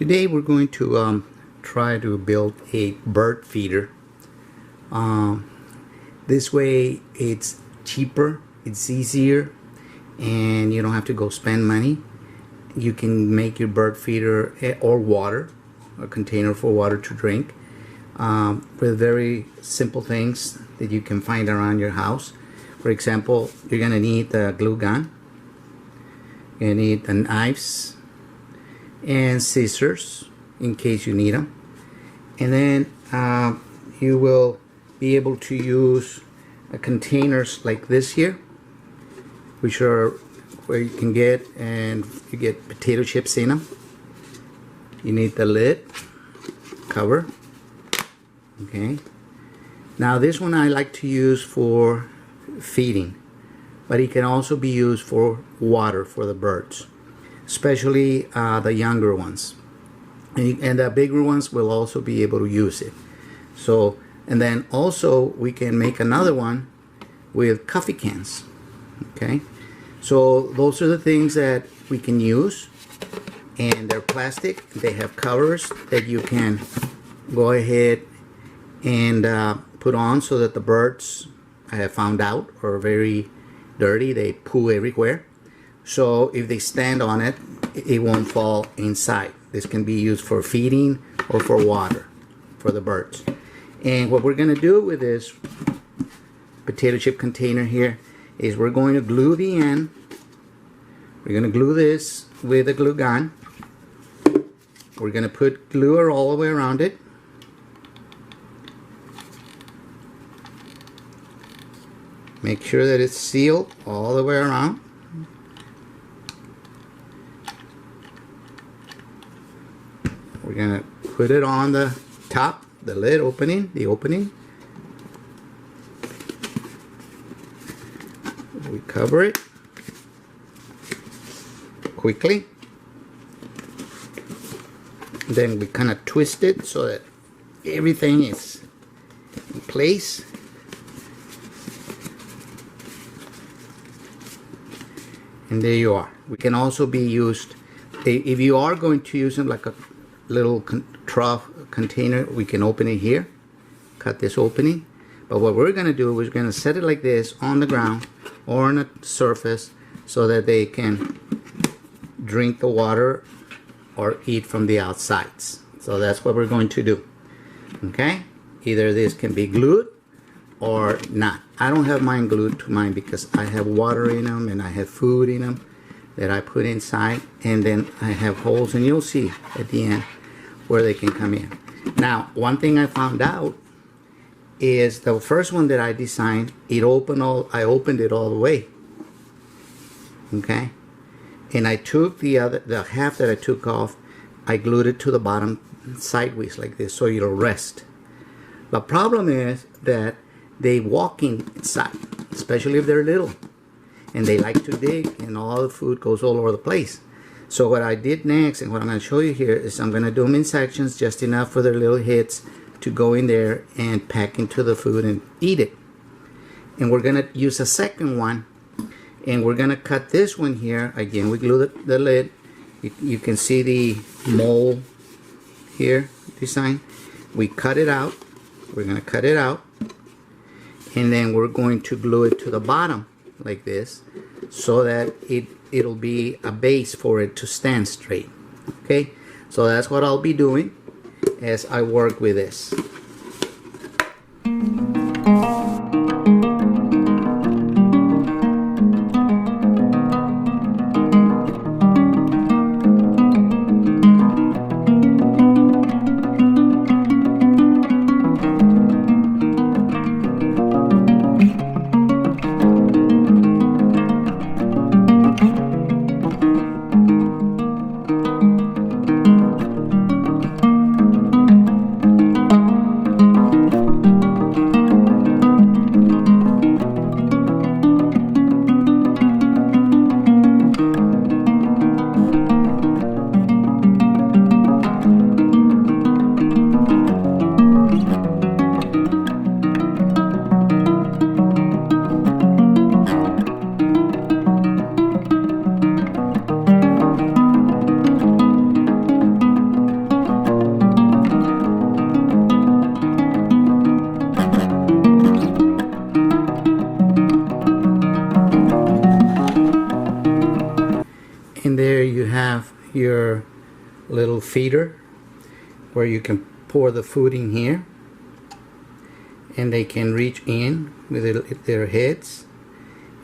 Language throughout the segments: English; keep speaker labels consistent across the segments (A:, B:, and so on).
A: Today we're going to try to build a bird feeder. This way it's cheaper, it's easier, and you don't have to go spend money. You can make your bird feeder or water, a container for water to drink, with very simple things that you can find around your house. For example, you're going to need the glue gun, you're going to need the knives and scissors in case you need them, and then you will be able to use containers like this here, which are where you can get, and you get potato chips in them. You need the lid cover. Okay, now this one I like to use for feeding, but it can also be used for water for the birds, especially the younger ones, and the bigger ones will also be able to use it. So, and then also we can make another one with coffee cans. Okay, so those are the things that we can use, and they're plastic. They have covers that you can go ahead and put on so that the birds, I have found out, are very dirty. They poo everywhere. So if they stand on it, it won't fall inside. This can be used for feeding or for water for the birds. And what we're going to do with this potato chip container here is we're going to glue the end. We're going to glue this with a glue gun. We're going to put glue all the way around it. Make sure that it's sealed all the way around. We're going to put it on the top, the lid opening, the opening. We cover it quickly. Then we kind of twist it so that everything is in place. And there you are. We can also be used, if you are going to use them like a little trough container, we can open it here, cut this opening. But what we're going to do is we're going to set it like this on the ground or on a surface so that they can drink the water or eat from the outsides. So that's what we're going to do. Okay, either this can be glued or not. I don't have mine glued to mine because I have water in them and I have food in them that I put inside, and then I have holes, and you'll see at the end where they can come in. Now, one thing I found out is the first one that I designed, I opened it all the way. Okay, and I took the half that I took off, I glued it to the bottom sideways like this so it'll rest. The problem is that they walk inside, especially if they're little, and they like to dig, and all the food goes all over the place. So what I did next, and what I'm going to show you here, is I'm going to do them in sections, just enough for their little heads to go in there and pack into the food and eat it. And we're going to use a second one, and we're going to cut this one here. Again, we glue the lid. You can see the mole here design. We cut it out. We're going to cut it out, and then we're going to glue it to the bottom like this so that it'll be a base for it to stand straight. Okay, so that's what I'll be doing as I work with this. And there you have your little feeder where you can pour the food in here, and they can reach in with their heads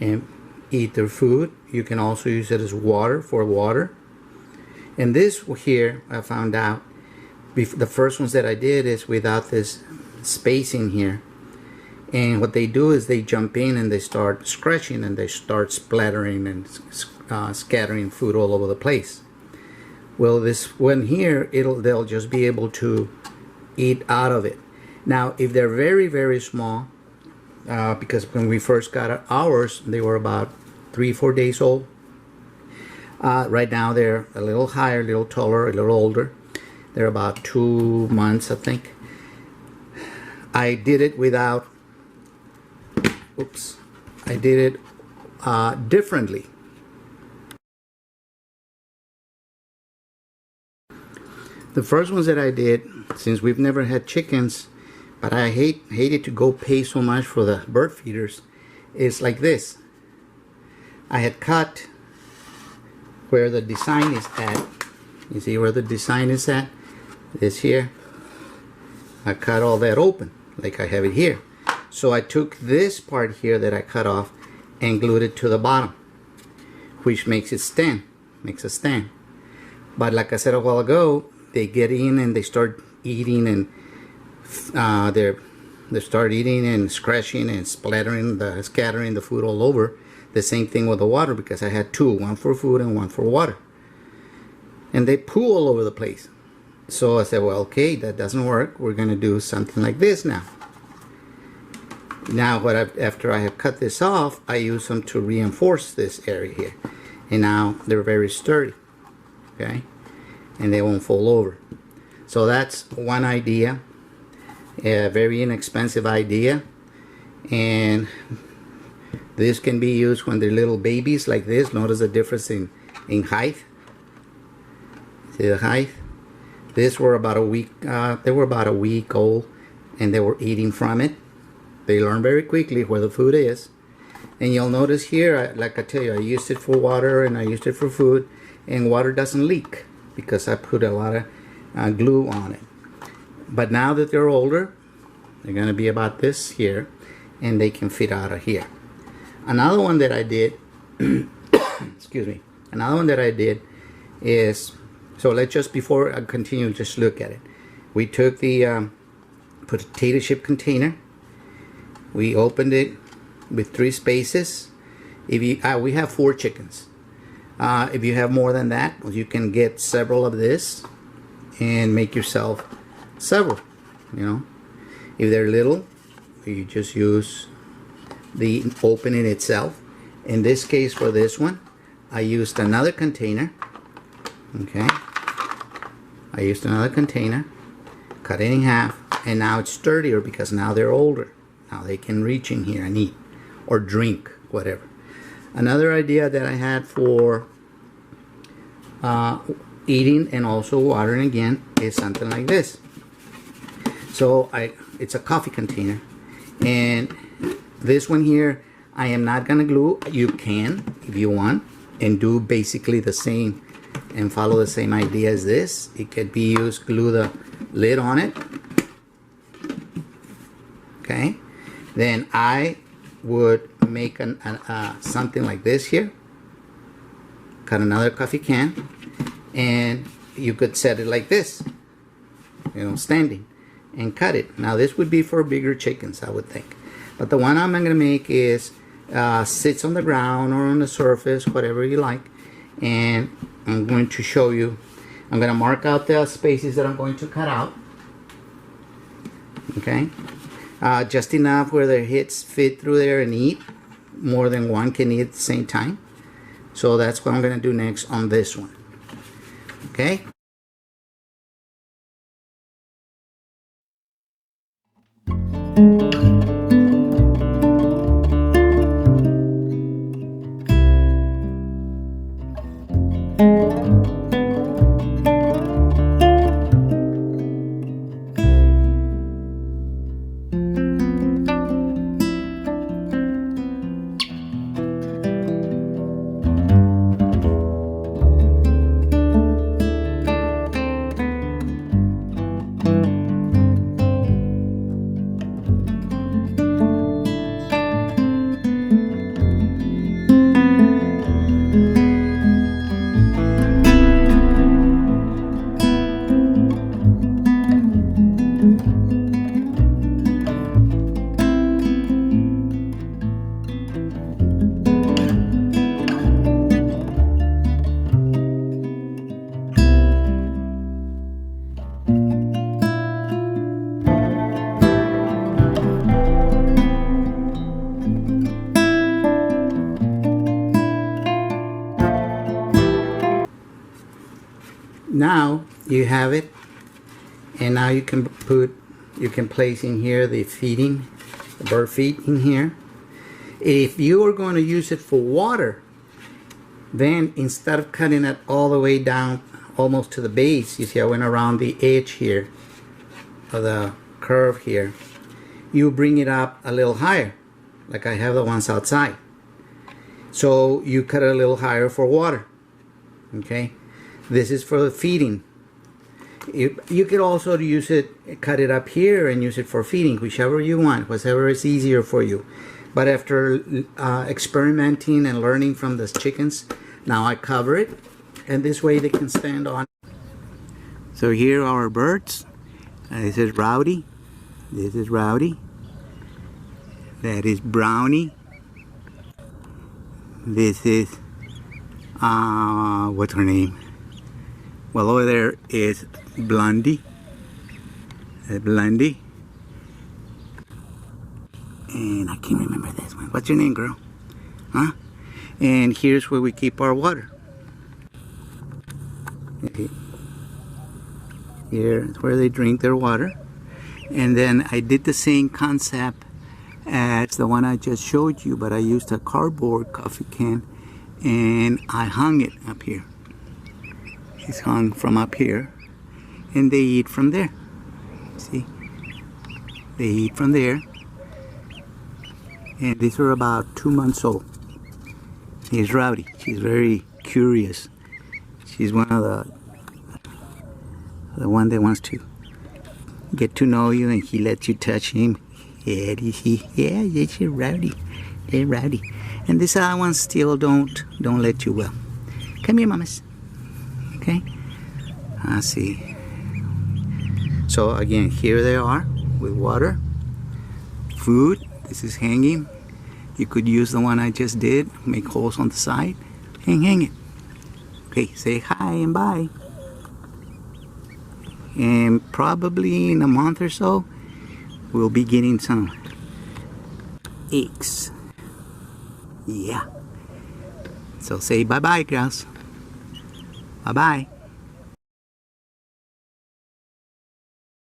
A: and eat their food. You can also use it as water, for water. And this here, I found out, the first ones that I did is without this space in here. And what they do is they jump in and they start scratching and they start splattering and scattering food all over the place. Well, this one here, they'll just be able to eat out of it. Now, if they're very, very small, because when we first got ours, they were about 3-4 days old. Right now, they're a little higher, a little taller, a little older. They're about 2 months, I think. I did it without, I did it differently. The first ones that I did, since we've never had chickens, but I hated to go pay so much for the bird feeders, is like this. I had cut where the design is at. You see where the design is at? This here. I cut all that open, like I have it here. So I took this part here that I cut off and glued it to the bottom, which makes it stand, makes a stand. But like I said a while ago, they get in and they start eating, and they start eating and scratching and splattering, scattering the food all over. The same thing with the water, because I had two, one for food and one for water. And they poo all over the place. So I said, well, okay, that doesn't work. We're going to do something like this now. Now, after I have cut this off, I use them to reinforce this area here. And now they're very sturdy, okay? And they won't fall over. So that's one idea, a very inexpensive idea. And this can be used when they're little babies like this. Notice the difference in height. See the height? These were about a week, they were about a week old, and they were eating from it. They learn very quickly where the food is. And you'll notice here, like I tell you, I used it for water and I used it for food, and water doesn't leak because I put a lot of glue on it. But now that they're older, they're going to be about this here, and they can fit out of here. Another one that I did, excuse me, another one that I did is, so let's just, before I continue, just look at it. We took the potato chip container, we opened it with 3 spaces. If you, we have 4 chickens. If you have more than that, you can get several of this and make yourself several, you know. If they're little, you just use the opening itself. In this case, for this one, I used another container. Okay, I used another container, cut it in half, and now it's sturdier because now they're older. Now they can reach in here and eat or drink, whatever. Another idea that I had for eating and also watering again is something like this. So it's a coffee container, and this one here I am not gonna glue. You can, if you want, and do basically the same and follow the same idea as this. It could be used, glue the lid on it. Okay, then I would make something like this here. Cut another coffee can, and you could set it like this, you know, standing, and cut it. Now this would be for bigger chickens, I would think. But the one I'm going to make is sits on the ground or on the surface, whatever you like. And I'm going to show you. I'm going to mark out the spaces that I'm going to cut out. Okay, just enough where their heads fit through there and eat. More than one can eat at the same time. So that's what I'm going to do next on this one. Okay. now you have it, and now you can place in here the feeding, the bird feed in here. If you are going to use it for water, then instead of cutting it all the way down almost to the base, you see I went around the edge here of the curve here, you bring it up a little higher, like I have the ones outside. So you cut it a little higher for water. Okay, this is for the feeding. You could also use it, cut it up here and use it for feeding, whichever you want, whatever is easier for you. But after experimenting and learning from the chickens, now I cover it, and this way they can stand on. So here are our birds. This is Rowdy. This is Rowdy. That is Brownie. This is what's her name? Well, over there is Blondie. Blondie. And I can't remember this one. What's your name, girl? Huh? And here's where we keep our water. Here's where they drink their water. And then I did the same concept as the one I just showed you, but I used a cardboard coffee can and I hung it up here. It's hung from up here, and they eat from there. See? They eat from there. And these are about 2 months old. Here's Rowdy. She's very curious. She's one of the one that wants to get to know you, and he lets you touch him. Yeah, she's Rowdy. They're Rowdy. And these other ones still don't let you well. Come here, mamas. Okay. I see. So again, here they are with water, food. This is hanging. You could use the one I just did, make holes on the side, hang it. Okay, say hi and bye. And probably in a month or so, we'll be getting some eggs. Yeah. So say bye-bye, girls. Bye-bye.